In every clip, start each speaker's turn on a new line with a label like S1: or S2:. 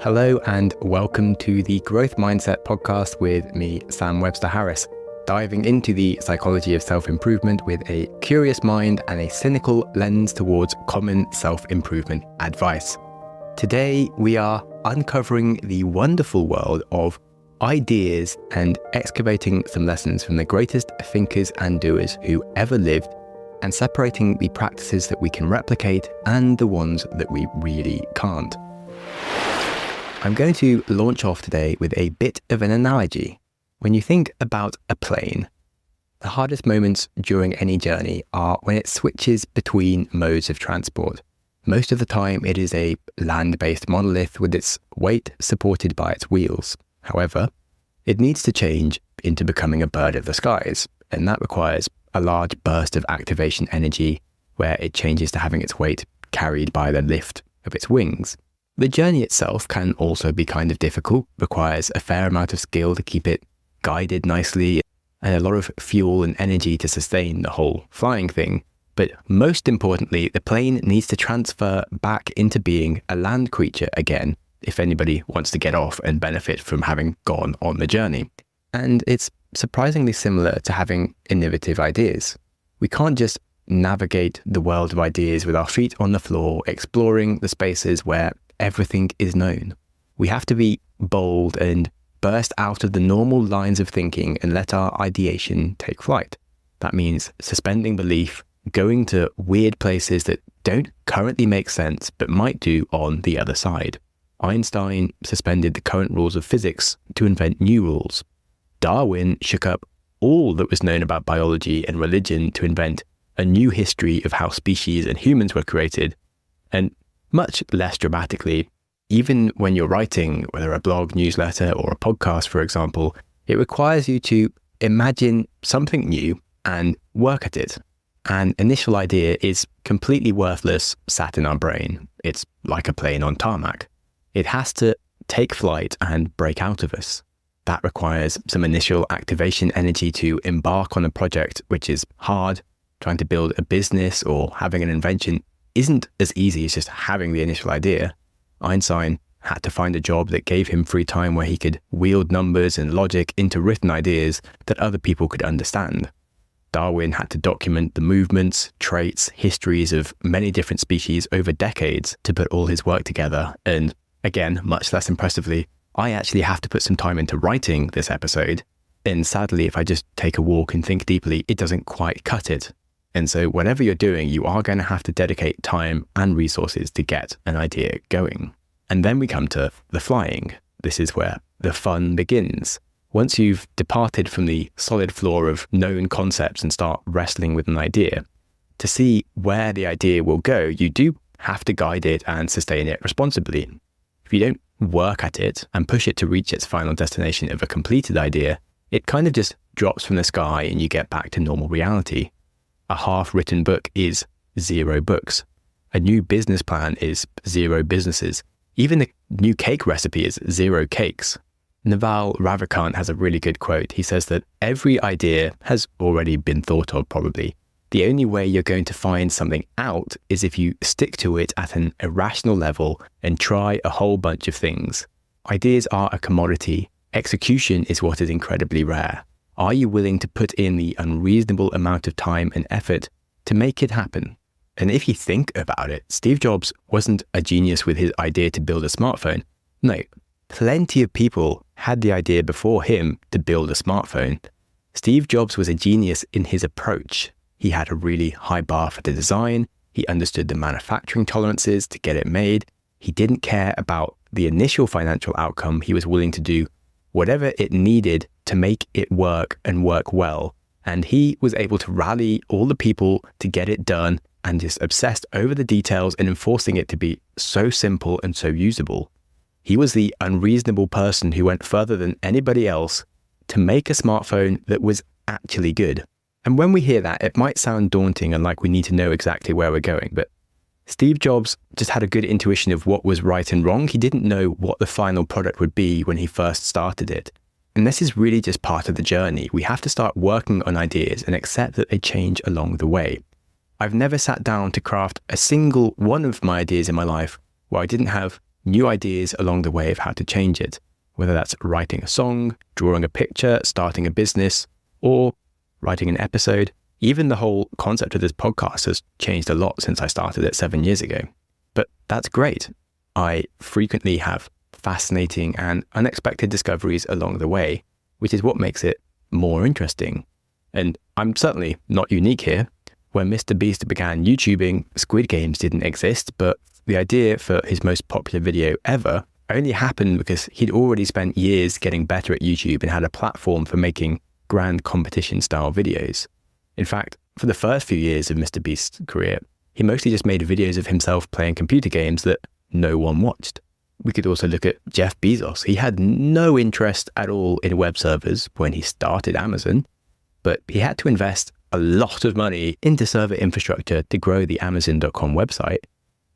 S1: Hello and welcome to the Growth Mindset podcast with me, Sam Webster Harris, diving into the psychology of self-improvement with a curious mind and a cynical lens towards common self-improvement advice. Today, we are uncovering the wonderful world of ideas and excavating some lessons from the greatest thinkers and doers who ever lived, and separating the practices that we can replicate and the ones that we really can't. I'm going to launch off today with a bit of an analogy. When you think about a plane, the hardest moments during any journey are when it switches between modes of transport. Most of the time, it is a land-based monolith with its weight supported by its wheels. However, it needs to change into becoming a bird of the skies, and that requires a large burst of activation energy where it changes to having its weight carried by the lift of its wings. The journey itself can also be kind of difficult, requires a fair amount of skill to keep it guided nicely, and a lot of fuel and energy to sustain the whole flying thing. But most importantly, the plane needs to transfer back into being a land creature again, if anybody wants to get off and benefit from having gone on the journey. And it's surprisingly similar to having innovative ideas. We can't just navigate the world of ideas with our feet on the floor, exploring the spaces where everything is known. We have to be bold and burst out of the normal lines of thinking and let our ideation take flight. That means suspending belief, going to weird places that don't currently make sense but might do on the other side. Einstein suspended the current rules of physics to invent new rules. Darwin shook up all that was known about biology and religion to invent a new history of how species and humans were created. And much less dramatically, even when you're writing, whether a blog, newsletter, or a podcast, for example, it requires you to imagine something new and work at it. An initial idea is completely worthless sat in our brain. It's like a plane on tarmac. It has to take flight and break out of us. That requires some initial activation energy to embark on a project which is hard. Trying to build a business or having an invention isn't as easy as just having the initial idea. Einstein had to find a job that gave him free time where he could wield numbers and logic into written ideas that other people could understand. Darwin had to document the movements, traits, histories of many different species over decades to put all his work together. And again, much less impressively, I actually have to put some time into writing this episode. And sadly, if I just take a walk and think deeply, it doesn't quite cut it. And so whatever you're doing, you are going to have to dedicate time and resources to get an idea going. And then we come to the flying. This is where the fun begins. Once you've departed from the solid floor of known concepts and start wrestling with an idea, to see where the idea will go, you do have to guide it and sustain it responsibly. If you don't work at it and push it to reach its final destination of a completed idea, it kind of just drops from the sky and you get back to normal reality. A half-written book is 0 books. A new business plan is 0 businesses. Even a new cake recipe is 0 cakes. Naval Ravikant has a really good quote. He says that every idea has already been thought of, probably. The only way you're going to find something out is if you stick to it at an irrational level and try a whole bunch of things. Ideas are a commodity. Execution is what is incredibly rare. Are you willing to put in the unreasonable amount of time and effort to make it happen? And if you think about it, Steve Jobs wasn't a genius with his idea to build a smartphone. No, plenty of people had the idea before him to build a smartphone. Steve Jobs was a genius in his approach. He had a really high bar for the design. He understood the manufacturing tolerances to get it made. He didn't care about the initial financial outcome. He was willing to do whatever it needed to make it work and work well. And he was able to rally all the people to get it done and just obsessed over the details and enforcing it to be so simple and so usable. He was the unreasonable person who went further than anybody else to make a smartphone that was actually good. And when we hear that, it might sound daunting and like we need to know exactly where we're going, but Steve Jobs just had a good intuition of what was right and wrong. He didn't know what the final product would be when he first started it. And this is really just part of the journey. We have to start working on ideas and accept that they change along the way. I've never sat down to craft a single one of my ideas in my life where I didn't have new ideas along the way of how to change it, whether that's writing a song, drawing a picture, starting a business, or writing an episode. Even the whole concept of this podcast has changed a lot since I started it 7 years ago. But that's great. I frequently have fascinating and unexpected discoveries along the way, which is what makes it more interesting. And I'm certainly not unique here. When Mr. Beast began YouTubing, Squid Games didn't exist, but the idea for his most popular video ever only happened because he'd already spent years getting better at YouTube and had a platform for making grand competition-style videos. In fact, for the first few years of Mr. Beast's career, he mostly just made videos of himself playing computer games that no one watched. We could also look at Jeff Bezos. He had no interest at all in web servers when he started Amazon, but he had to invest a lot of money into server infrastructure to grow the Amazon.com website.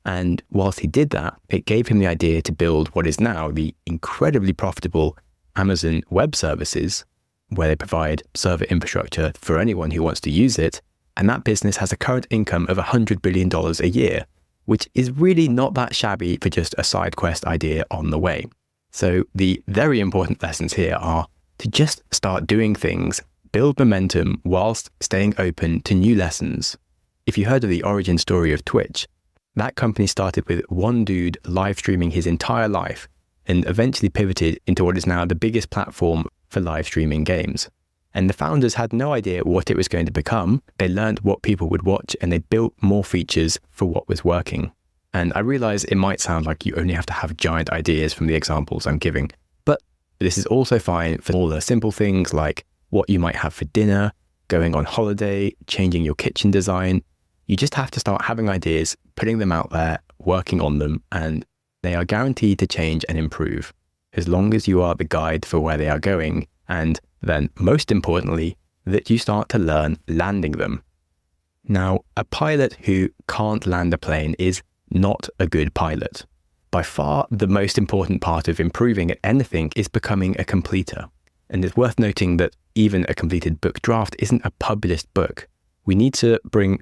S1: And whilst he did that, it gave him the idea to build what is now the incredibly profitable Amazon Web Services, where they provide server infrastructure for anyone who wants to use it. And that business has a current income of $100 billion a year, which is really not that shabby for just a side quest idea on the way. So the very important lessons here are to just start doing things, build momentum whilst staying open to new lessons. If you heard of the origin story of Twitch, that company started with one dude live streaming his entire life and eventually pivoted into what is now the biggest platform for live streaming games. And the founders had no idea what it was going to become. They learned what people would watch and they built more features for what was working. And I realize it might sound like you only have to have giant ideas from the examples I'm giving, but this is also fine for all the simple things like what you might have for dinner, going on holiday, changing your kitchen design. You just have to start having ideas, putting them out there, working on them, and they are guaranteed to change and improve as long as you are the guide for where they are going. And then most importantly, that you start to learn landing them. Now, a pilot who can't land a plane is not a good pilot. By far, the most important part of improving at anything is becoming a completer. And it's worth noting that even a completed book draft isn't a published book. We need to bring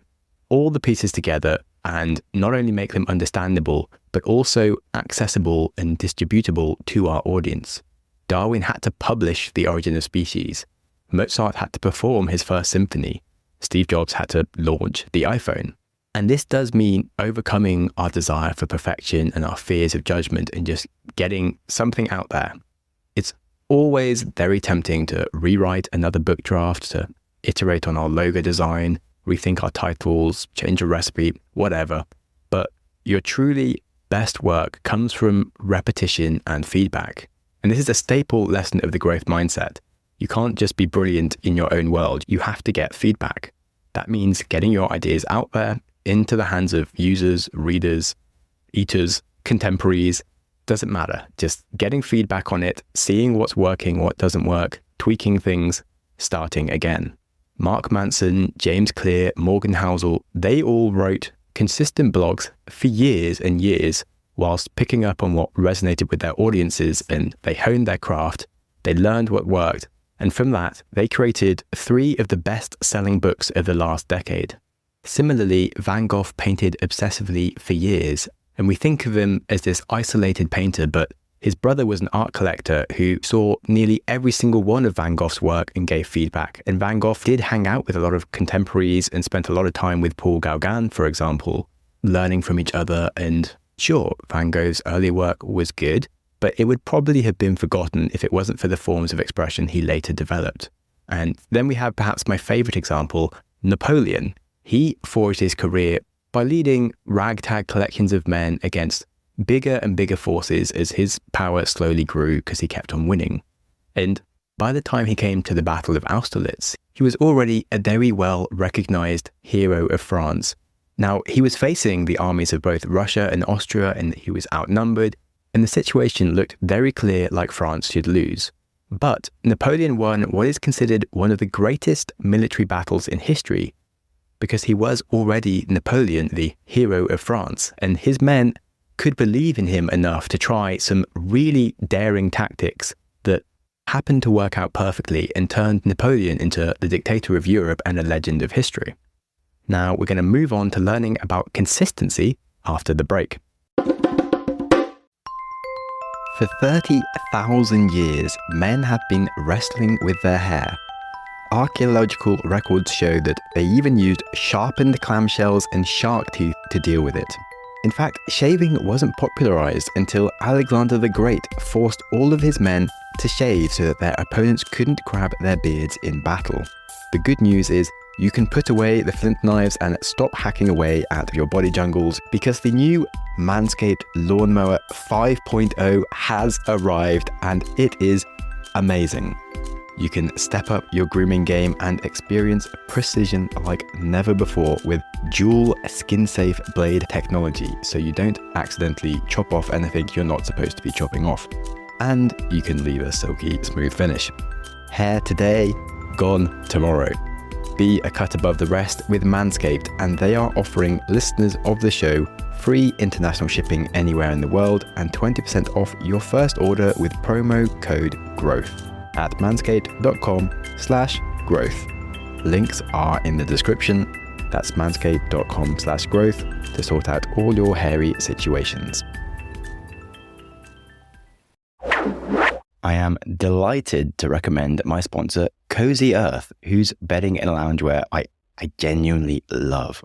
S1: all the pieces together and not only make them understandable, but also accessible and distributable to our audience. Darwin had to publish The Origin of Species. Mozart had to perform his first symphony. Steve Jobs had to launch the iPhone. And this does mean overcoming our desire for perfection and our fears of judgment and just getting something out there. It's always very tempting to rewrite another book draft, to iterate on our logo design, rethink our titles, change a recipe, whatever. But your truly best work comes from repetition and feedback. And this is a staple lesson of the growth mindset. You can't just be brilliant in your own world. You have to get feedback. That means getting your ideas out there into the hands of users, readers, eaters, contemporaries. Doesn't matter. Just getting feedback on it, seeing what's working, what doesn't work, tweaking things, starting again. Mark Manson, James Clear, Morgan Housel, they all wrote consistent blogs for years and years whilst picking up on what resonated with their audiences, and they honed their craft, they learned what worked, and from that, they created 3 of the best-selling books of the last decade. Similarly, Van Gogh painted obsessively for years, and we think of him as this isolated painter, but his brother was an art collector who saw nearly every single one of Van Gogh's work and gave feedback. And Van Gogh did hang out with a lot of contemporaries and spent a lot of time with Paul Gauguin, for example, learning from each other. And sure, Van Gogh's early work was good, but it would probably have been forgotten if it wasn't for the forms of expression he later developed. And then we have perhaps my favorite example, Napoleon. He forged his career by leading ragtag collections of men against bigger and bigger forces as his power slowly grew because he kept on winning. And by the time he came to the Battle of Austerlitz, he was already a very well recognized hero of France. Now, he was facing the armies of both Russia and Austria, and he was outnumbered, and the situation looked very clear like France should lose. But Napoleon won what is considered one of the greatest military battles in history, because he was already Napoleon, the hero of France, and his men could believe in him enough to try some really daring tactics that happened to work out perfectly and turned Napoleon into the dictator of Europe and a legend of history. Now we're going to move on to learning about consistency after the break. For 30,000 years, men have been wrestling with their hair. Archaeological records show that they even used sharpened clamshells and shark teeth to deal with it. In fact, shaving wasn't popularized until Alexander the Great forced all of his men to shave so that their opponents couldn't grab their beards in battle. The good news is you can put away the flint knives and stop hacking away at your body jungles because the new Manscaped Lawnmower 5.0 has arrived and it is amazing. You can step up your grooming game and experience precision like never before with dual skin-safe blade technology, so you don't accidentally chop off anything you're not supposed to be chopping off. And you can leave a silky smooth finish. Hair today, gone tomorrow. Be a cut above the rest with Manscaped, and they are offering listeners of the show free international shipping anywhere in the world and 20% off your first order with promo code GROWTH at manscaped.com/growth. Links are in the description. That's manscaped.com/growth to sort out all your hairy situations. I am delighted to recommend my sponsor, Cozy Earth, whose bedding and loungewear I genuinely love.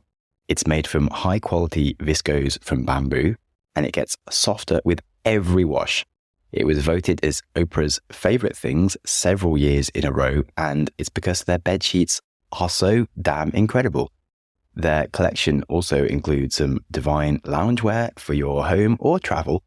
S1: It's made from high quality viscose from bamboo, and it gets softer with every wash. It was voted as Oprah's favorite things several years in a row, and it's because their bed sheets are so damn incredible. Their collection also includes some divine loungewear for your home or travel.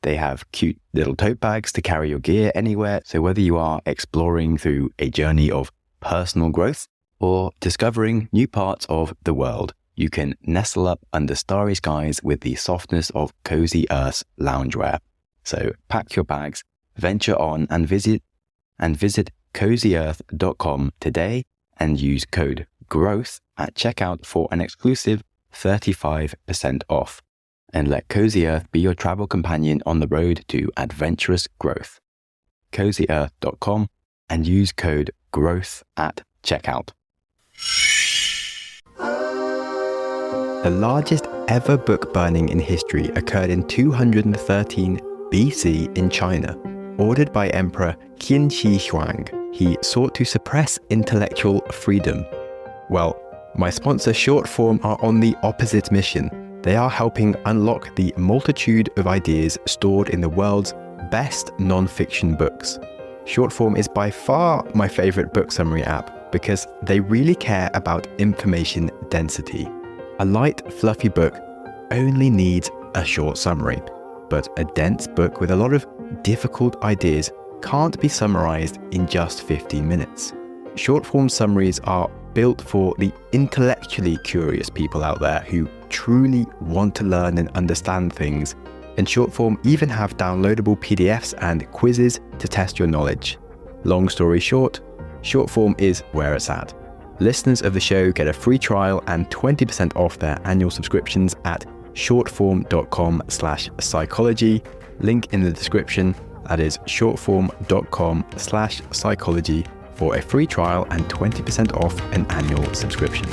S1: They have cute little tote bags to carry your gear anywhere, so whether you are exploring through a journey of personal growth or discovering new parts of the world, you can nestle up under starry skies with the softness of Cozy Earth's loungewear. So pack your bags, venture on and visit cozyearth.com today and use code GROWTH at checkout for an exclusive 35% off. And let Cozy Earth be your travel companion on the road to adventurous growth. cozyearth.com and use code GROWTH at checkout. The largest ever book burning in history occurred in 213 BC in China. Ordered by Emperor Qin Shi Huang, he sought to suppress intellectual freedom. Well, my sponsor Shortform are on the opposite mission. They are helping unlock the multitude of ideas stored in the world's best non-fiction books. Shortform is by far my favorite book summary app because they really care about information density. A light, fluffy book only needs a short summary, but a dense book with a lot of difficult ideas can't be summarized in just 15 minutes. Short-form summaries are built for the intellectually curious people out there who truly want to learn and understand things, and Shortform even have downloadable PDFs and quizzes to test your knowledge. Long story short, Shortform is where it's at. Listeners of the show get a free trial and 20% off their annual subscriptions at shortform.com/psychology. Link in the description. That is shortform.com/psychology for a free trial and 20% off an annual subscription.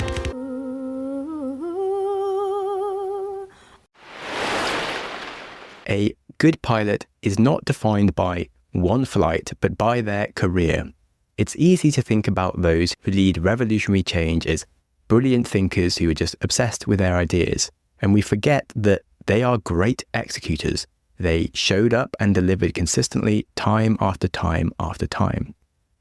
S1: A good pilot is not defined by one flight, but by their career. It's easy to think about those who lead revolutionary change as brilliant thinkers who are just obsessed with their ideas. And we forget that they are great executors. They showed up and delivered consistently time after time after time.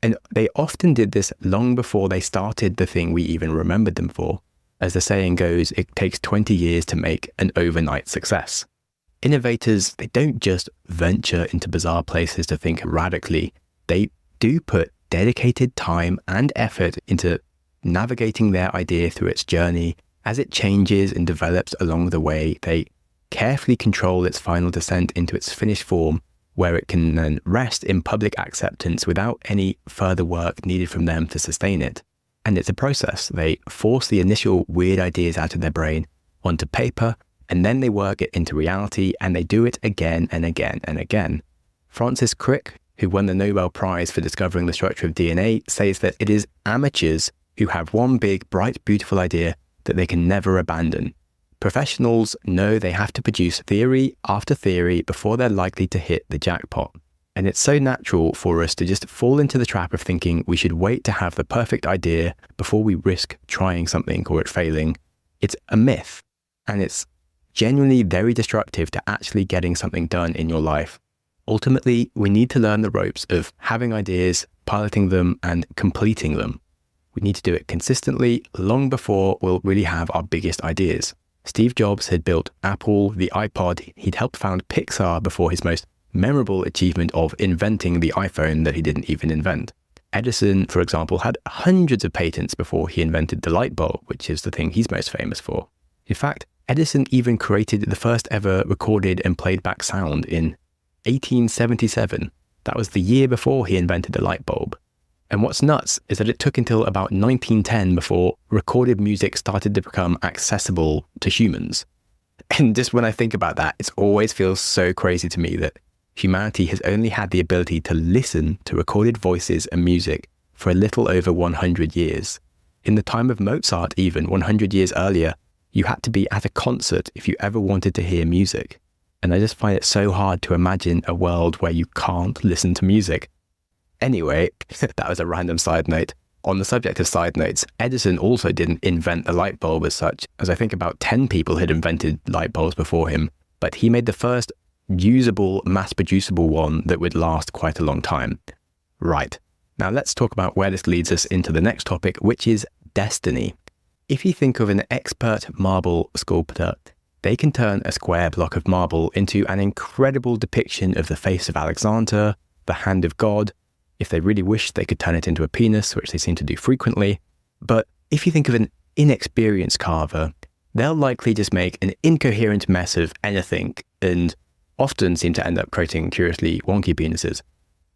S1: And they often did this long before they started the thing we even remembered them for. As the saying goes, it takes 20 years to make an overnight success. Innovators, they don't just venture into bizarre places to think radically. They do put dedicated time and effort into navigating their idea through its journey. As it changes and develops along the way, they carefully control its final descent into its finished form, where it can then rest in public acceptance without any further work needed from them to sustain it. And it's a process. They force the initial weird ideas out of their brain onto paper, and then they work it into reality, and they do it again and again and again. Francis Crick, who won the Nobel Prize for discovering the structure of DNA, says that it is amateurs who have one big, bright, beautiful idea that they can never abandon. Professionals know they have to produce theory after theory before they're likely to hit the jackpot. And it's so natural for us to just fall into the trap of thinking we should wait to have the perfect idea before we risk trying something or it failing. It's a myth, and it's genuinely very destructive to actually getting something done in your life. Ultimately, we need to learn the ropes of having ideas, piloting them, and completing them. We need to do it consistently long before we'll really have our biggest ideas. Steve Jobs had built Apple, the iPod. He'd helped found Pixar before his most memorable achievement of inventing the iPhone that he didn't even invent. Edison, for example, had hundreds of patents before he invented the light bulb, which is the thing he's most famous for. In fact, Edison even created the first ever recorded and played back sound in 1877. That was the year before he invented the light bulb. And what's nuts is that it took until about 1910 before recorded music started to become accessible to humans. And just when I think about that, it always feels so crazy to me that humanity has only had the ability to listen to recorded voices and music for a little over 100 years. In the time of Mozart, even 100 years earlier, you had to be at a concert if you ever wanted to hear music. And I just find it so hard to imagine a world where you can't listen to music. Anyway, that was a random side note. On the subject of side notes, Edison also didn't invent the light bulb as such, as I think about 10 people had invented light bulbs before him, but he made the first usable, mass-producible one that would last quite a long time. Right. Now let's talk about where this leads us into the next topic, which is destiny. If you think of an expert marble sculptor, they can turn a square block of marble into an incredible depiction of the face of Alexander, the hand of God. If they really wish, they could turn it into a penis, which they seem to do frequently. But if you think of an inexperienced carver, they'll likely just make an incoherent mess of anything and often seem to end up creating curiously wonky penises.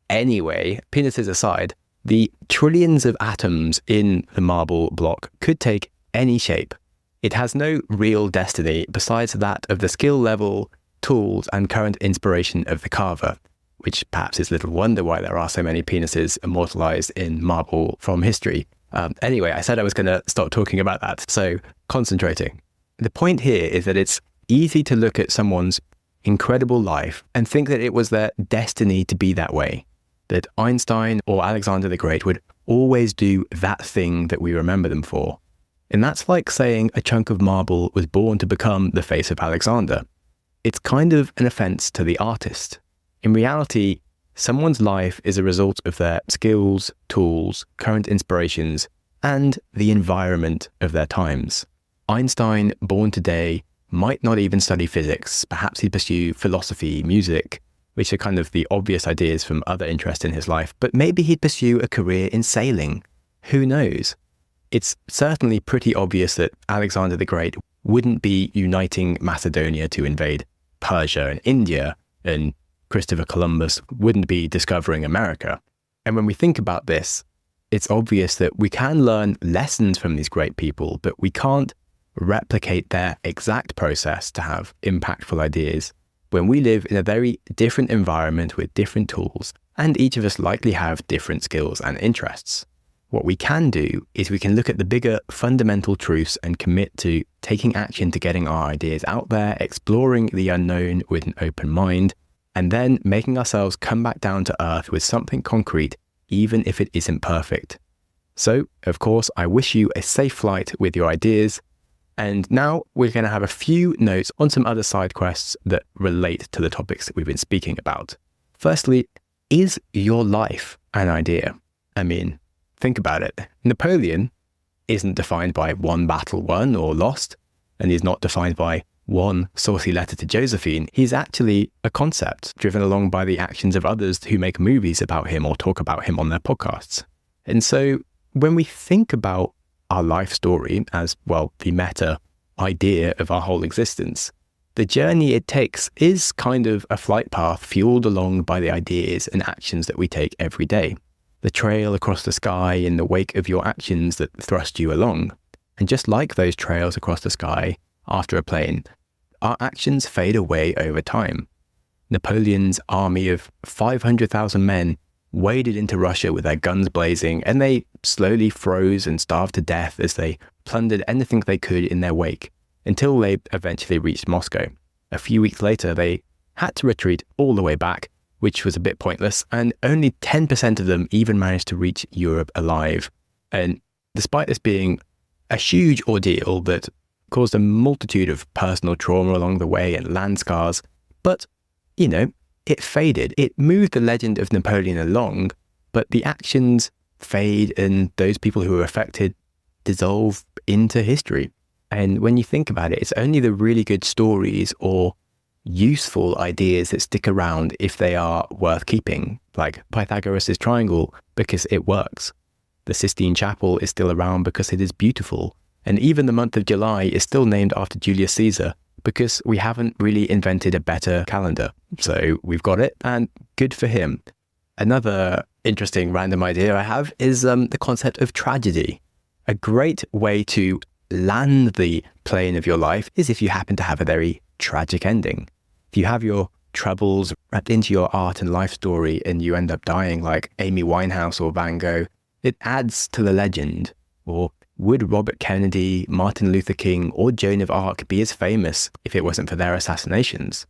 S1: Anyway, penises aside, the trillions of atoms in the marble block could take any shape. It has no real destiny besides that of the skill level, tools, and current inspiration of the carver, which perhaps is little wonder why there are so many penises immortalized in marble from history. Anyway, I said I was going to stop talking about that, so concentrating. The point here is that it's easy to look at someone's incredible life and think that it was their destiny to be that way, that Einstein or Alexander the Great would always do that thing that we remember them for. And that's like saying a chunk of marble was born to become the face of Alexander. It's kind of an offense to the artist. In reality, someone's life is a result of their skills, tools, current inspirations, and the environment of their times. Einstein, born today, might not even study physics. Perhaps he'd pursue philosophy, music, which are kind of the obvious ideas from other interests in his life, but maybe he'd pursue a career in sailing. Who knows? It's certainly pretty obvious that Alexander the Great wouldn't be uniting Macedonia to invade Persia and India, and Christopher Columbus wouldn't be discovering America. And when we think about this, it's obvious that we can learn lessons from these great people, but we can't replicate their exact process to have impactful ideas when we live in a very different environment with different tools, and each of us likely have different skills and interests. What we can do is we can look at the bigger fundamental truths and commit to taking action to getting our ideas out there, exploring the unknown with an open mind, and then making ourselves come back down to earth with something concrete, even if it isn't perfect. So, of course, I wish you a safe flight with your ideas. And now we're going to have a few notes on some other side quests that relate to the topics that we've been speaking about. Firstly, is your life an idea? I mean, think about it. Napoleon isn't defined by one battle won or lost, and he's not defined by one saucy letter to Josephine. He's actually a concept driven along by the actions of others who make movies about him or talk about him on their podcasts. And so when we think about our life story as, well, the meta idea of our whole existence, the journey it takes is kind of a flight path fueled along by the ideas and actions that we take every day. The trail across the sky in the wake of your actions that thrust you along. And just like those trails across the sky after a plane, our actions fade away over time. Napoleon's army of 500,000 men waded into Russia with their guns blazing, and they slowly froze and starved to death as they plundered anything they could in their wake. until they eventually reached Moscow. A few weeks later, they had to retreat all the way back, which was a bit pointless, and only 10% of them even managed to reach Europe alive. And despite this being a huge ordeal that caused a multitude of personal trauma along the way and land scars, but, it faded. It moved the legend of Napoleon along, but the actions fade and those people who were affected dissolve into history. And when you think about it, it's only the really good stories or useful ideas that stick around if they are worth keeping, like Pythagoras' triangle, because it works. The Sistine Chapel is still around because it is beautiful. And even the month of July is still named after Julius Caesar because we haven't really invented a better calendar. So we've got it, and good for him. Another interesting random idea I have is the concept of tragedy. A great way to land the plane of your life is if you happen to have a very tragic ending. If you have your troubles wrapped into your art and life story and you end up dying like Amy Winehouse or Van Gogh, it adds to the legend. Or would Robert Kennedy, Martin Luther King, or Joan of Arc be as famous if it wasn't for their assassinations?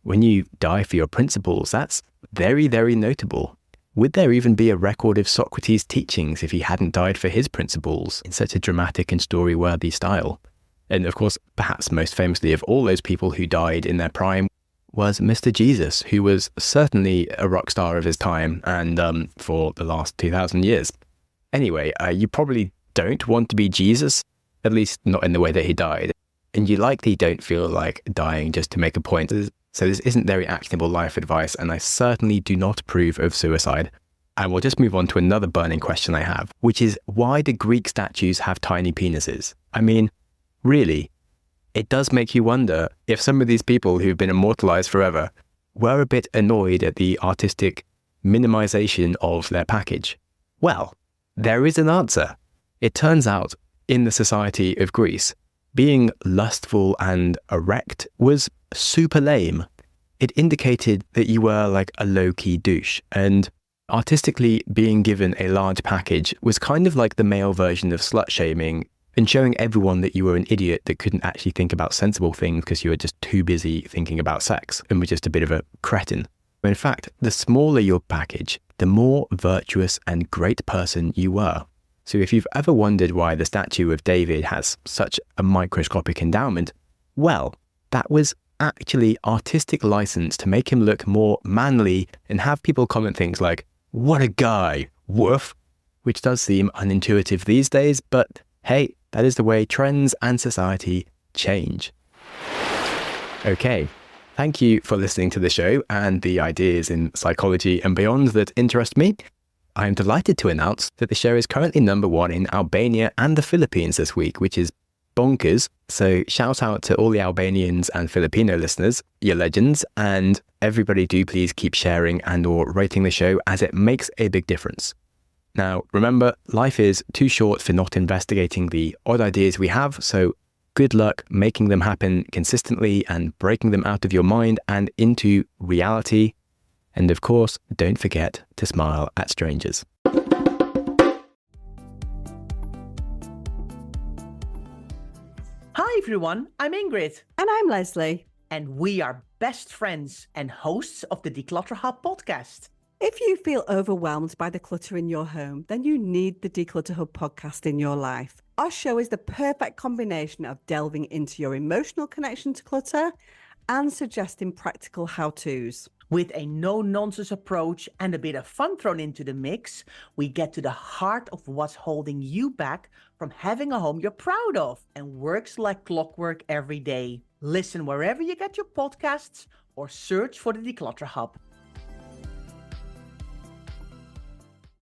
S1: When you die for your principles, that's very, very notable. Would there even be a record of Socrates' teachings if he hadn't died for his principles in such a dramatic and story-worthy style? And of course, perhaps most famously of all those people who died in their prime was Mr. Jesus, who was certainly a rock star of his time and for the last 2,000 years. Anyway, you probably don't want to be Jesus, at least not in the way that he died. And you likely don't feel like dying just to make a point. So this isn't very actionable life advice, and I certainly do not approve of suicide. And we'll just move on to another burning question I have, which is why do Greek statues have tiny penises? I mean, really, it does make you wonder if some of these people who've been immortalized forever were a bit annoyed at the artistic minimization of their package. Well, there is an answer. It turns out, in the society of Greece, being lustful and erect was super lame. It indicated that you were like a low-key douche, and artistically being given a large package was kind of like the male version of slut-shaming and showing everyone that you were an idiot that couldn't actually think about sensible things because you were just too busy thinking about sex and were just a bit of a cretin. In fact, the smaller your package, the more virtuous and great person you were. So if you've ever wondered why the statue of David has such a microscopic endowment, well, that was actually artistic license to make him look more manly and have people comment things like, "What a guy, woof," which does seem unintuitive these days, but hey, that is the way trends and society change. Okay, thank you for listening to the show and the ideas in psychology and beyond that interest me. I am delighted to announce that the show is currently #1 in Albania and the Philippines this week, which is bonkers. So shout out to all the Albanians and Filipino listeners, you're legends, and everybody do please keep sharing and or rating the show as it makes a big difference. Now, remember, life is too short for not investigating the odd ideas we have, so good luck making them happen consistently and breaking them out of your mind and into reality. And of course, don't forget to smile at strangers.
S2: Hi everyone, I'm Ingrid.
S3: And I'm Leslie.
S2: And we are best friends and hosts of the Declutter Hub podcast.
S3: If you feel overwhelmed by the clutter in your home, then you need the Declutter Hub podcast in your life. Our show is the perfect combination of delving into your emotional connection to clutter and suggesting practical how-tos.
S2: With a no-nonsense approach and a bit of fun thrown into the mix, we get to the heart of what's holding you back from having a home you're proud of and works like clockwork every day. Listen wherever you get your podcasts or search for the Declutter Hub.